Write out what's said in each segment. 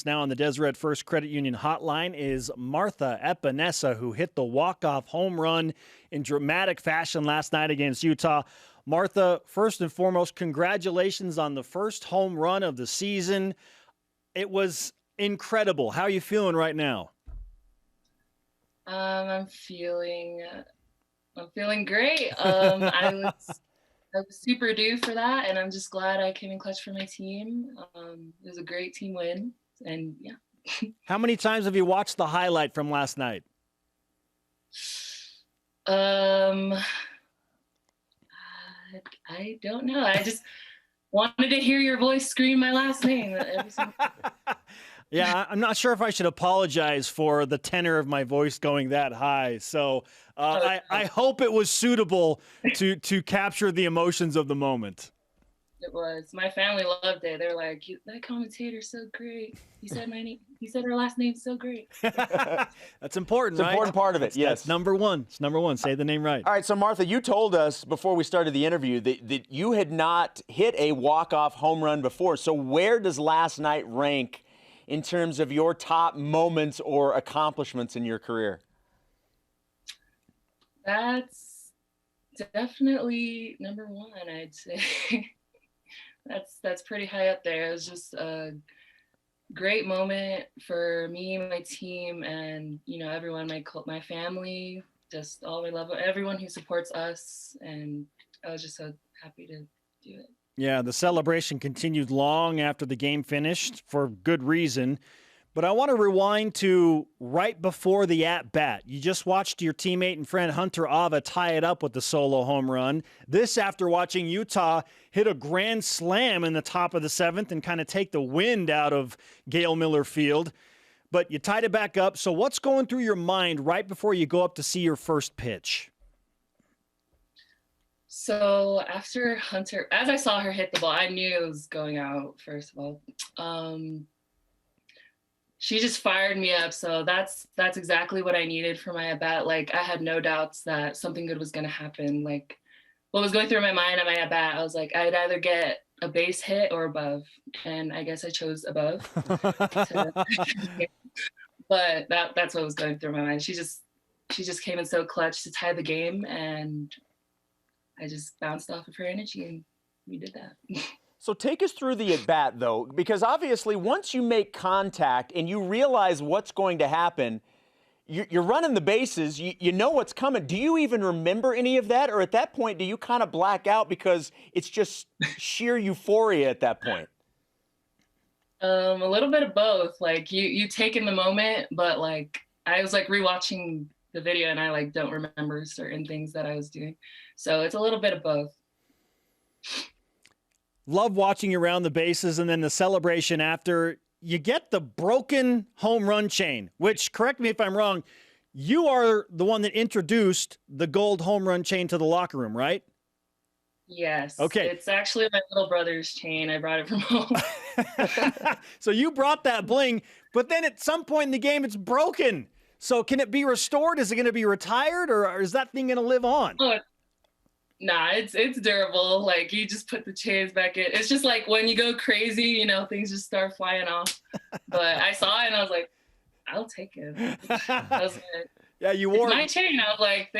us now on the Deseret First Credit Union hotline is Martha Epenesa, who hit the walk-off home run in dramatic fashion last night against Utah. Martha, first and foremost, congratulations on the first home run of the season. It was incredible. How are you feeling right now? I'm feeling great. I was super due for that, and I'm just glad I came in clutch for my team. It was a great team win, and yeah. How many times have you watched the highlight from last night? I don't know. I just wanted to hear your voice scream my last name every single time. Yeah, I'm not sure if I should apologize for the tenor of my voice going that high. So I hope it was suitable to capture the emotions of the moment. It was. My family loved it. They're like, that commentator's so great. He said my name. He said her last name's so great. That's important, right? It's an important part of it, yes. That's number one. It's number one. Say the name right. All right, so Martha, you told us before we started the interview that you had not hit a walk-off home run before. So where does last night rank in terms of your top moments or accomplishments in your career? That's definitely number one, I'd say. That's pretty high up there. It was just a great moment for me, my team, and everyone, my family, just all my love, everyone who supports us, and I was just so happy to do it. Yeah, the celebration continued long after the game finished for good reason. But I want to rewind to right before the at-bat. You just watched your teammate and friend Hunter Ava tie it up with the solo home run. This after watching Utah hit a grand slam in the top of the seventh and kind of take the wind out of Gale Miller Field. But you tied it back up. So what's going through your mind right before you go up to see your first pitch? So after Hunter, as I saw her hit the ball, I knew it was going out, first of all. She just fired me up. So that's exactly what I needed for my at-bat. Like, I had no doubts that something good was going to happen. Like, what was going through my mind at my at-bat, I was like, I'd either get a base hit or above. And I guess I chose above. But that's what was going through my mind. She just came in so clutch to tie the game, and I just bounced off of her energy, and we did that. So take us through the at-bat, though, because obviously once you make contact and you realize what's going to happen, you're running the bases, you know what's coming. Do you even remember any of that? Or at that point, do you kind of black out because it's just sheer euphoria at that point? A little bit of both. Like, you take in the moment, but like I was like rewatching the video and I like don't remember certain things that I was doing. So it's a little bit of both. Love watching you around the bases, and then the celebration after. You get the broken home run chain, which, correct me if I'm wrong, you are the one that introduced the gold home run chain to the locker room, right? Yes. Okay. It's actually my little brother's chain. I brought it from home. So you brought that bling, but then at some point in the game, it's broken. So can it be restored? Is it going to be retired, or is that thing going to live on? Oh, nah, it's durable. Like, you just put the chains back in. It's just like when you go crazy, things just start flying off. But I saw it and I was like, I'll take it. I was like, yeah, you wore my chain. I was like,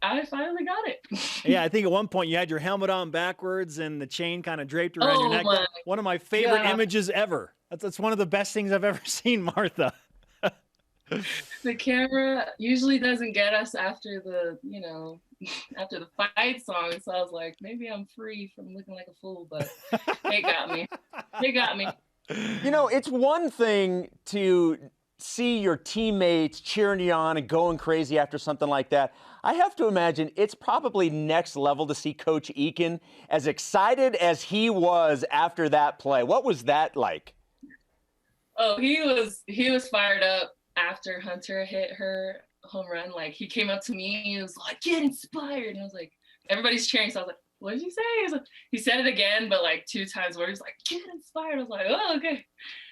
I finally got it. Yeah, I think at one point you had your helmet on backwards and the chain kind of draped around your neck. One of my favorite images ever. That's one of the best things I've ever seen, Martha. The camera usually doesn't get us after the fight song. So I was like, maybe I'm free from looking like a fool, but they got me. They got me. It's one thing to see your teammates cheering you on and going crazy after something like that. I have to imagine it's probably next level to see Coach EAKIN as excited as he was after that play. What was that like? Oh, he was fired up after Hunter hit her home run. Like, he came up to me, he was like, get inspired. And I was like, everybody's cheering. So I was like, what did you say? He said it again, but like 2 times more. He's like, get inspired. I was like, oh, okay.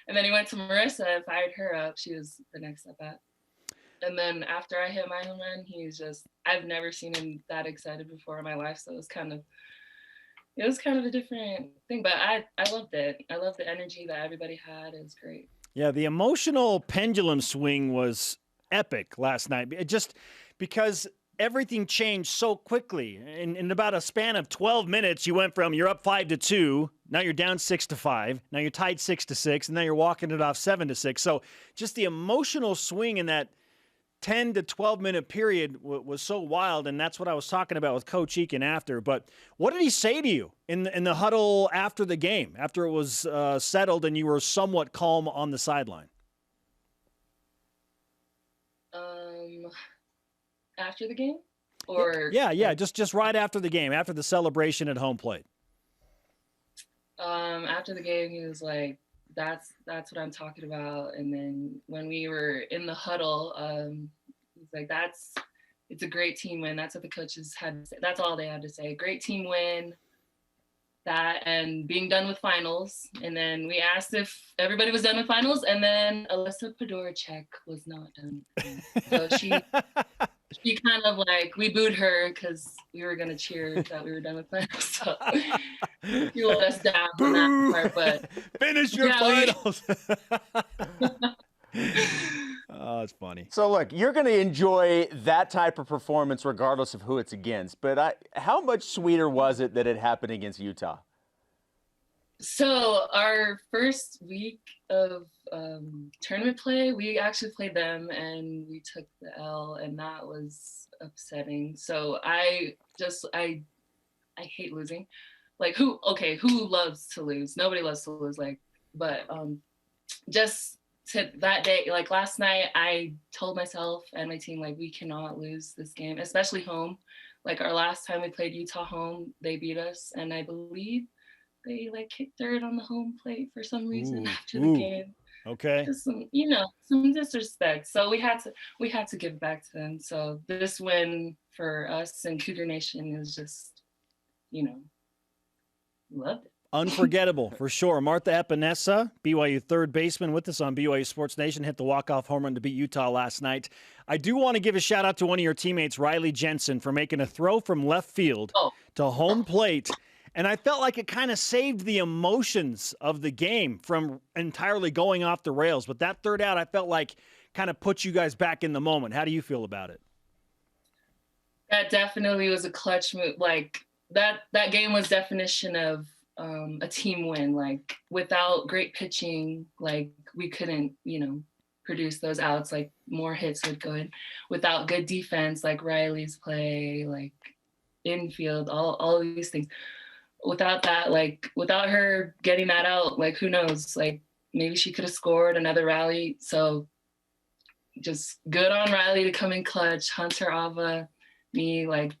And then he went to Marissa and fired her up. She was the next at bat. And then after I hit my home run, I've never seen him that excited before in my life. So it was kind of a different thing, but I loved it. I loved the energy that everybody had. It was great. Yeah, the emotional pendulum swing was epic last night. Just because everything changed so quickly. In about a span of 12 minutes, you went from you're up 5-2, now you're down 6-5, now you're tied 6-6, and now you're walking it off 7-6. So just the emotional swing in that 10 to 12 minute period was so wild, and that's what I was talking about with Coach EAKIN after. But what did he say to you in the huddle after the game, after it was settled and you were somewhat calm on the sideline? After the game, or yeah, just right after the game, after the celebration at home plate. After the game, he was like, that's what I'm talking about. And then when we were in the huddle, he's like, it's a great team win. That's what the coaches had to say. That's all they had to say. Great team win. That and being done with finals. And then we asked if everybody was done with finals, and then Alyssa Podoracek was not done. So she kind of like, we booed her because we were going to cheer that we were done with finals. So she let us down on that part. But finish your finals. Oh, it's funny. So, look, you're going to enjoy that type of performance regardless of who it's against. But how much sweeter was it that it happened against Utah? So, our first week of tournament play, we actually played them, and we took the L, and that was upsetting. So, I hate losing. Like, who loves to lose? Nobody loves to lose. But just to that day, like last night, I told myself and my team, like, we cannot lose this game, especially home. Like, our last time we played Utah home, they beat us, and I believe they kicked dirt on the home plate for some reason after the game. Okay. Just some disrespect. So we had to give back to them. So this win for us and Cougar Nation is just, loved it. Unforgettable, for sure. Martha Epenesa, BYU third baseman, with us on BYU Sports Nation, hit the walk-off home run to beat Utah last night. I do want to give a shout-out to one of your teammates, RYLEE JENSEN, for making a throw from left field to home plate. And I felt like it kind of saved the emotions of the game from entirely going off the rails. But that third out, I felt like kind of put you guys back in the moment. How do you feel about it? That definitely was a clutch move. Like, that game was definition of a team win. Like, without great pitching, like, we couldn't, produce those outs. Like, more hits would go in. Without good defense, like RYLEE's play, like infield, all of these things. Without that, like, without her getting that out, like, who knows? Like, maybe she could have scored another rally. So just good on RYLEE to come in clutch. Hunter, Ava, me, like,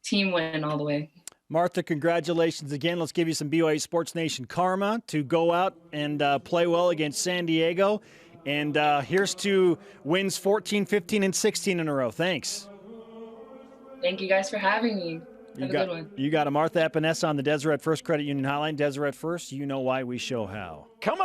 team win all the way. Martha, congratulations again. Let's give you some BYU Sports Nation karma to go out and play well against San Diego. And here's to wins 14, 15, and 16 in a row. Thanks. Thank you guys for having me. Have a good one. You got a Martha Epenesa on the Deseret First Credit Union Hotline. Deseret First, you know why, we show how. Coming